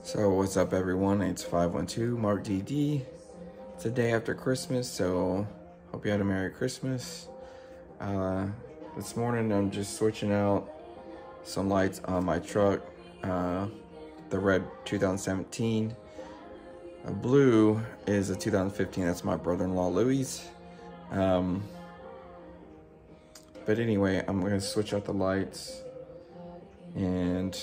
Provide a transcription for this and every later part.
So what's up everyone, it's 512 Mark DD. It's the day after Christmas, so hope you had a Merry Christmas. This morning I'm just switching out some lights on my truck. The red 2017. The blue is a 2015, that's my brother-in-law Louis. But anyway, I'm gonna switch out the lights, and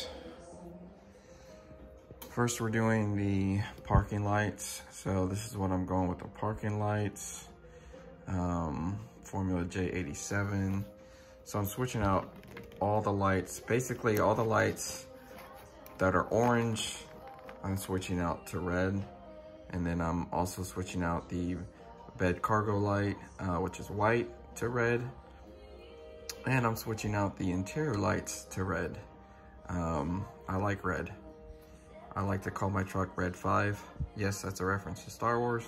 first we're doing the parking lights. So this is what I'm going with, the parking lights. Formula J87. So I'm switching out all the lights, basically all the lights that are orange, I'm switching out to red. And then I'm also switching out the bed cargo light, which is white, to red. And I'm switching out the interior lights to red. I like red. I like to call my truck Red 5. Yes, that's a reference to Star Wars.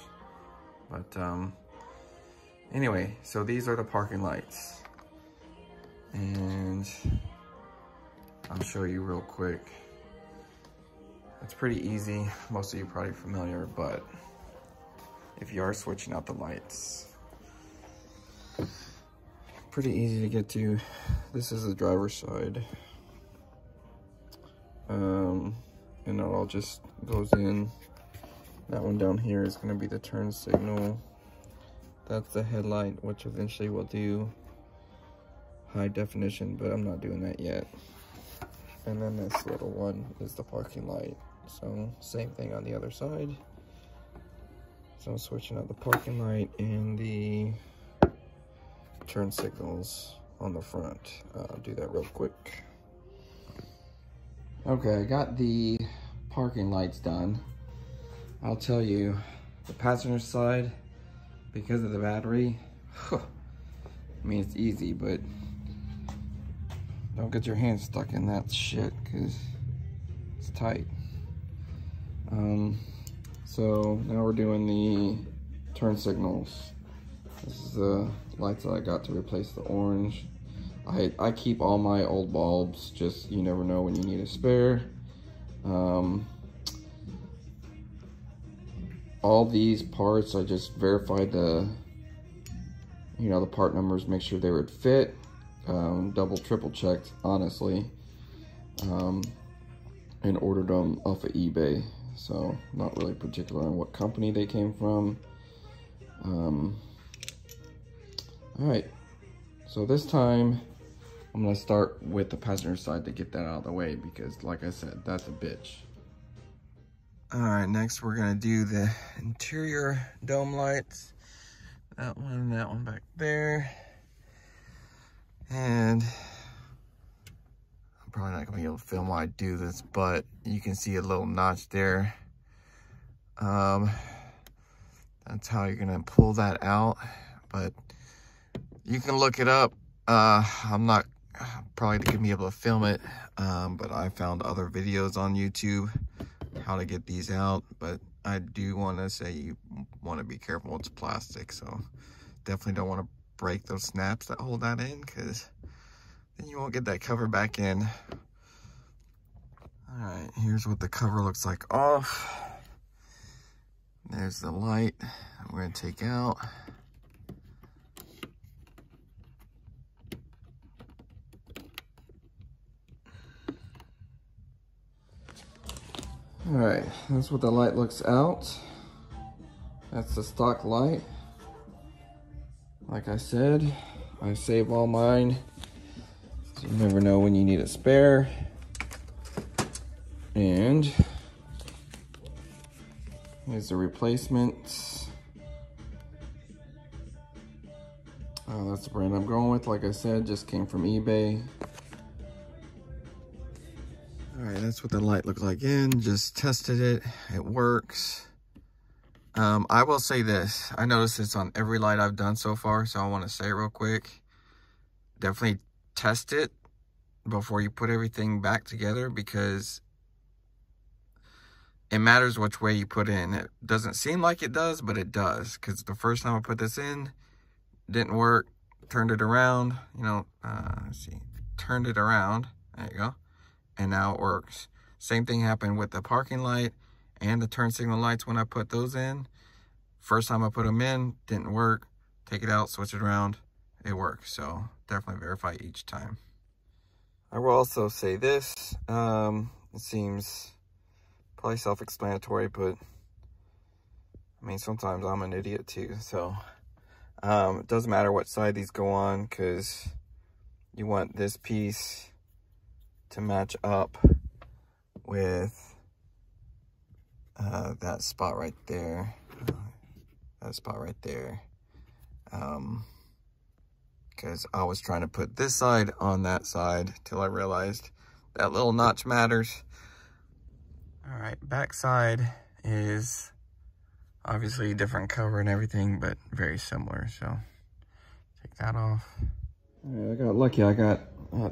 But anyway, so these are the parking lights. And I'll show you real quick. It's pretty easy. Most of you are probably familiar, but if you are switching out the lights, pretty easy to get to. This is the driver's side. And it all just goes in. That one down here is going to be the turn signal. That's the headlight, which eventually will do high definition, but I'm not doing that yet. And then this little one is the parking light. So same thing on the other side. So I'm switching out the parking light and the turn signals on the front. I'll do that real quick. Okay, I got the parking lights done. I'll tell you, the passenger side, because of the battery, I mean, it's easy, but don't get your hands stuck in that shit, because it's tight. So now we're doing the turn signals. This is the lights that I got to replace the orange. I keep all my old bulbs, just you never know when you need a spare. All these parts, I just verified the part numbers, make sure they would fit. Double, triple checked, honestly, and ordered them off of eBay. So not really particular on what company they came from. All right, so this time I'm gonna start with the passenger side to get that out of the way, because like I said, that's a bitch. All right, next we're gonna do the interior dome lights. That one back there. And I'm probably not gonna be able to film while I do this, but you can see a little notch there. That's how you're gonna pull that out, but you can look it up. I'm not probably gonna be able to film it, but I found other videos on YouTube how to get these out. But I do want to say you want to be careful, it's plastic, so definitely don't want to break those snaps that hold that in, because then you won't get that cover back in. All right, here's what the cover looks like off. There's the light we're gonna take out. All right, that's what the light looks out. That's the stock light. Like I said, I save all mine, so you never know when you need a spare. And here's the replacements. That's the brand I'm going with. Like I said, just came from eBay. All right, that's what the light looked like in. Just tested it, it works. I will say this, I noticed it's on every light I've done so far, so I want to say it real quick. Definitely test it before you put everything back together, because it matters which way you put in. It doesn't seem like it does, but it does, because the first time I put this in, didn't work. Turned it around, let's see, turned it around, there you go, and now it works. Same thing happened with the parking light and the turn signal lights when I put those in. First time I put them in, didn't work. Take it out, switch it around, it works. So definitely verify each time. I will also say this, it seems probably self-explanatory, but I mean, sometimes I'm an idiot too. So it doesn't matter what side these go on, because you want this piece to match up with that spot right there. Because I was trying to put this side on that side till I realized that little notch matters. All right, back side is obviously different cover and everything, but very similar. So take that off. All right, I got lucky. I got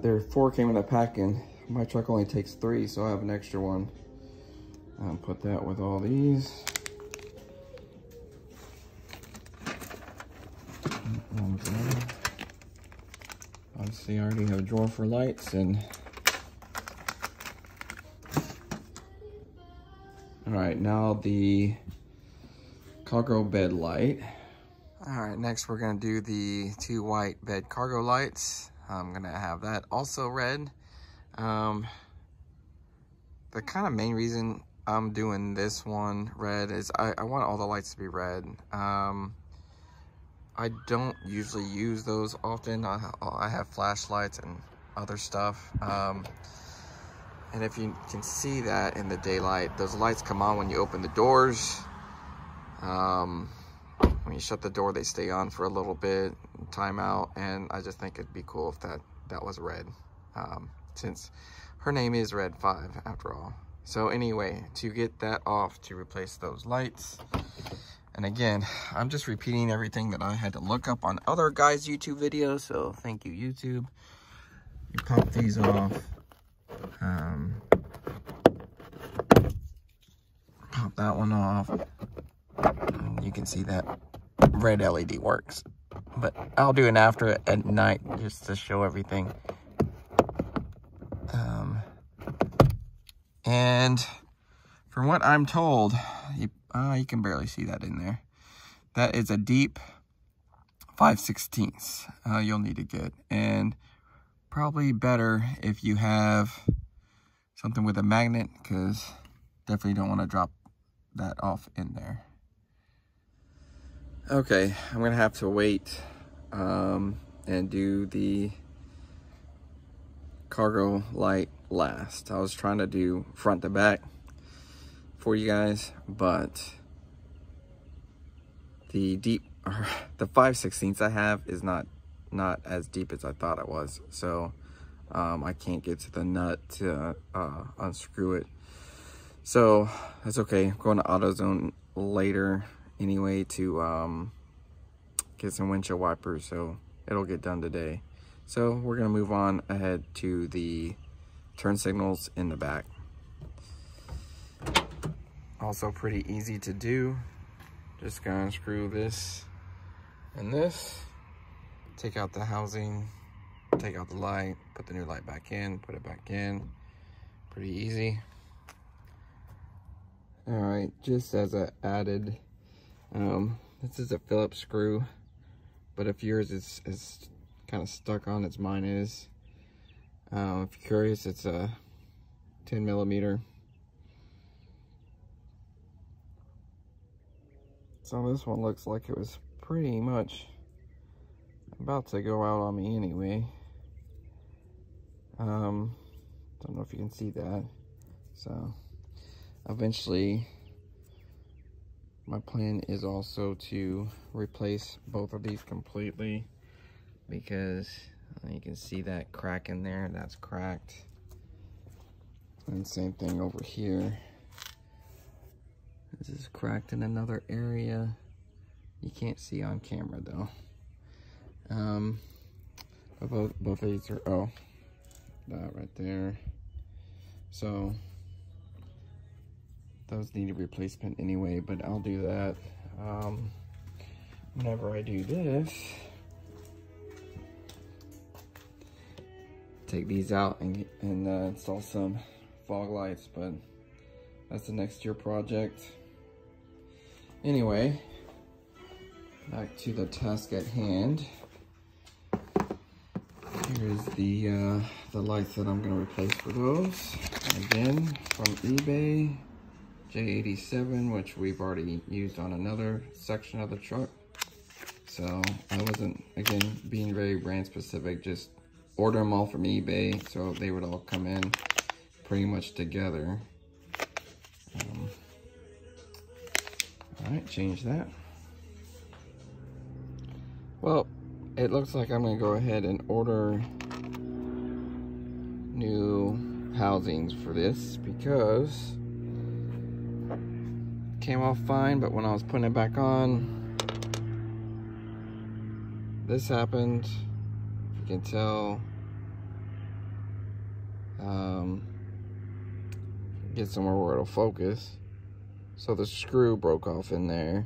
there 4 came in a pack, and my truck only takes 3, so I have an extra one. Put that with all these. Obviously, I already have a drawer for lights, and all right, now the cargo bed light. All right, next we're gonna do the 2 white bed cargo lights. I'm gonna have that also red. The kind of main reason I'm doing this one red is I want all the lights to be red. I don't usually use those often. I have flashlights and other stuff. And if you can see that in the daylight, those lights come on when you open the doors. When you shut the door, they stay on for a little bit, time out, and I just think it'd be cool if that was red, since her name is Red 5 after all. So anyway, to get that off, to replace those lights, and again, I'm just repeating everything that I had to look up on other guys' YouTube videos, so thank you, YouTube. You pop these off. Pop that one off. And you can see that red LED works. But I'll do it after at night just to show everything. And from what I'm told, you can barely see that in there. That is a deep 5/16 you'll need to get. And probably better if you have something with a magnet, because definitely don't want to drop that off in there. Okay, I'm gonna have to wait and do the cargo light last. I was trying to do front to back for you guys, but the 5/16 I have is not as deep as I thought it was, so I can't get to the nut to unscrew it. So that's okay. I'm going to AutoZone later anyway to get some windshield wipers, so it'll get done today. So we're gonna move on ahead to the turn signals in the back. Also pretty easy to do. Just gonna unscrew this and this, take out the housing, take out the light, put the new light back in, put it back in. Pretty easy. All right, just as a added, this is a Phillips screw, but if yours is kind of stuck on, as mine is, if you're curious, it's a 10mm. So this one looks like it was pretty much about to go out on me anyway. Don't know if you can see that. So eventually my plan is also to replace both of these completely, because you can see that crack in there, that's cracked. And same thing over here. This is cracked in another area. You can't see on camera though. But both of these are, that right there. So those need a replacement anyway, but I'll do that whenever I do this. Take these out and install some fog lights, but that's the next year project. Anyway, back to the task at hand. Here's the lights that I'm gonna replace for those. Again, from eBay, J87, which we've already used on another section of the truck. So I wasn't, again, being very brand specific, just order them all from eBay so they would all come in pretty much together. All right, change that. Well, it looks like I'm gonna go ahead and order new housings for this because it came off fine, but when I was putting it back on, this happened. You can tell. Get somewhere where it'll focus. So the screw broke off in there,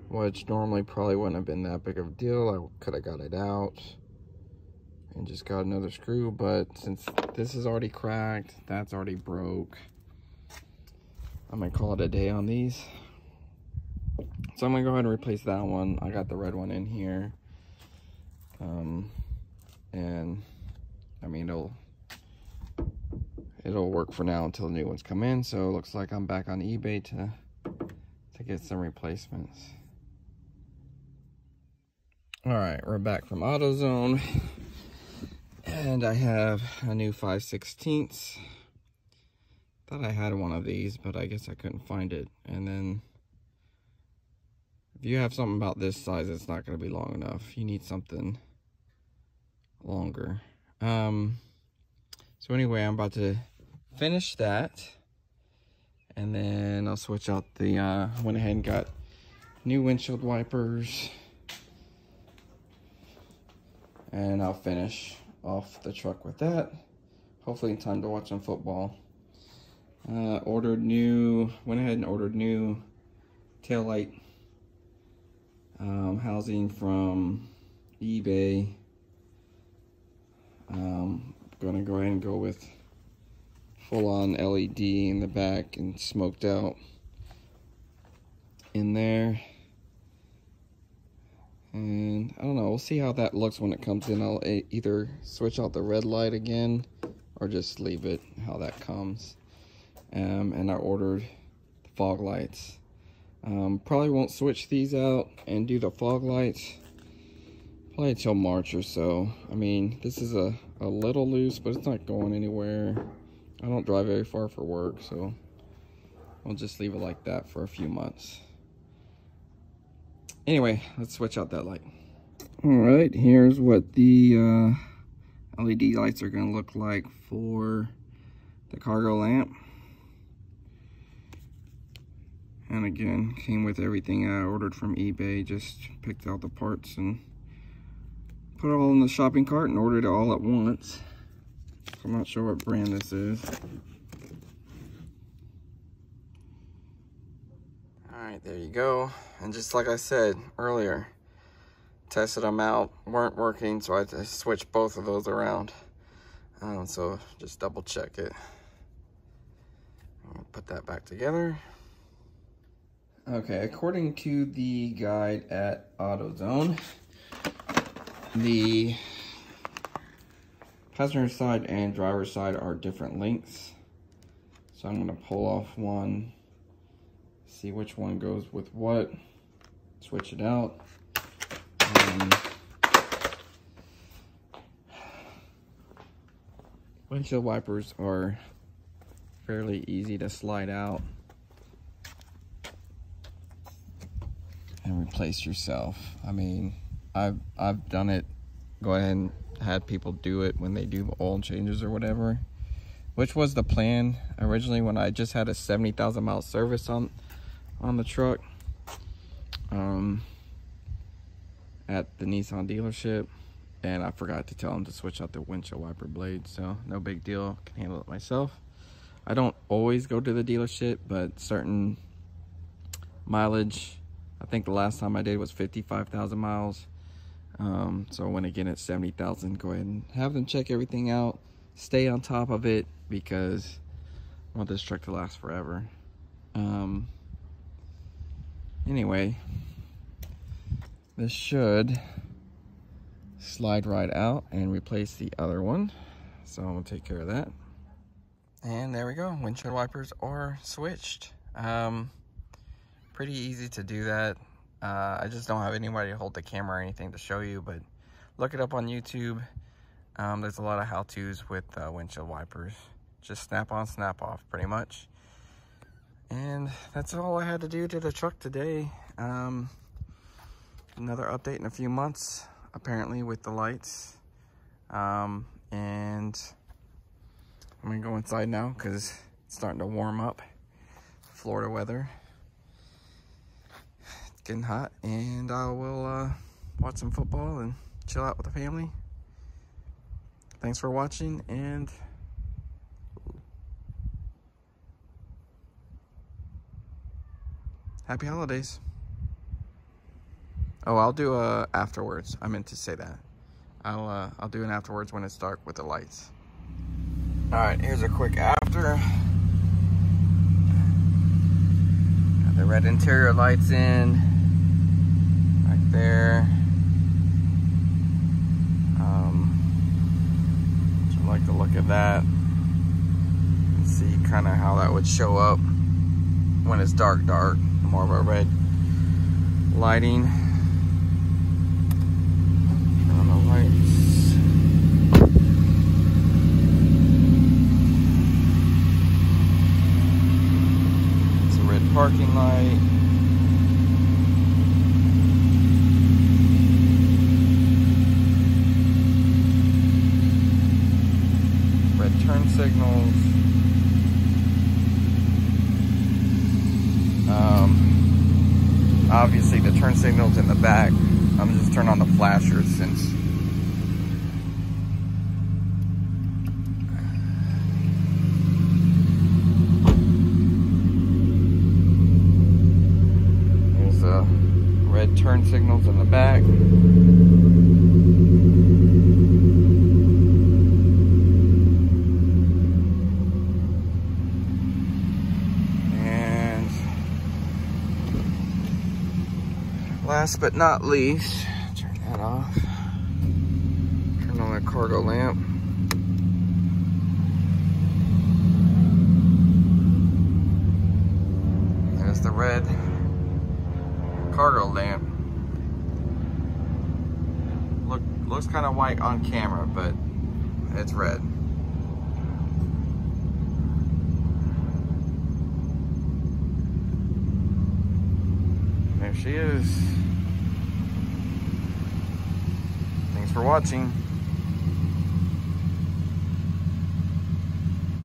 which normally probably wouldn't have been that big of a deal. I could have got it out and just got another screw, but since this is already cracked, that's already broke, I'm gonna call it a day on these. So I'm gonna go ahead and replace that one. I got the red one in here. And I mean, it'll work for now until new ones come in. So it looks like I'm back on eBay to get some replacements. All right, we're back from AutoZone, and I have a new 5/16. Thought I had one of these, but I guess I couldn't find it. And then if you have something about this size, it's not going to be long enough. You need something longer. So anyway, I'm about to finish that, and then I'll switch out the went ahead and got new windshield wipers, and I'll finish off the truck with that, hopefully in time to watch some football. Went ahead and ordered new taillight housing from eBay. Gonna go ahead and go with full-on LED in the back and smoked out in there. And I don't know, we'll see how that looks when it comes in. I'll either switch out the red light again or just leave it how that comes. And I ordered the fog lights. Probably won't switch these out and do the fog lights probably until March or so. I mean, this is a little loose, but it's not going anywhere. I don't drive very far for work, so I'll just leave it like that for a few months. Anyway, let's switch out that light. All right, here's what the LED lights are gonna look like for the cargo lamp. And again, came with everything I ordered from eBay. Just picked out the parts and put it all in the shopping cart and ordered it all at once. So I'm not sure what brand this is. Alright, there you go. And just like I said earlier, tested them out, weren't working, so I had to switch both of those around. So just double check it. Put that back together. Okay, according to the guide at AutoZone, the passenger side and driver side are different lengths. So I'm gonna pull off one, see which one goes with what, switch it out. Windshield wipers are fairly easy to slide out and replace yourself. I mean, I've done it, go ahead and had people do it when they do oil changes or whatever, which was the plan originally when I just had a 70,000 mile service on the truck at the Nissan dealership, and I forgot to tell them to switch out the windshield wiper blade. So no big deal, can handle it myself. I don't always go to the dealership, but certain mileage, I think the last time I did was 55,000 miles. So when again it's 70,000, go ahead and have them check everything out, stay on top of it, because want this truck to last forever. Anyway, this should slide right out and replace the other one. So I'm gonna take care of that. And there we go, windshield wipers are switched. Pretty easy to do that. I just don't have anybody to hold the camera or anything to show you, but look it up on YouTube. There's a lot of how-tos with windshield wipers. Just snap on, snap off, pretty much. And that's all I had to do to the truck today. Another update in a few months, apparently, with the lights. And I'm gonna go inside now because it's starting to warm up. Florida weather. It's getting hot, and I will watch some football and chill out with the family. Thanks for watching, and happy holidays. Oh, I'll do afterwards. I meant to say that. I'll do an afterwards when it's dark with the lights. All right, here's a quick after. Got the red interior lights in, right there. I'd like to look at that and see kind of how that would show up when it's dark, more of a red lighting. On the lights. It's a red parking light. Red turn signals. Obviously the turn signal's in the back. I'm just turning on the flashers since there's red turn signals in the back. Last but not least, turn that off. Turn on the cargo lamp. There's the red cargo lamp. Looks kind of white on camera, but it's red. There she is. Thanks for watching.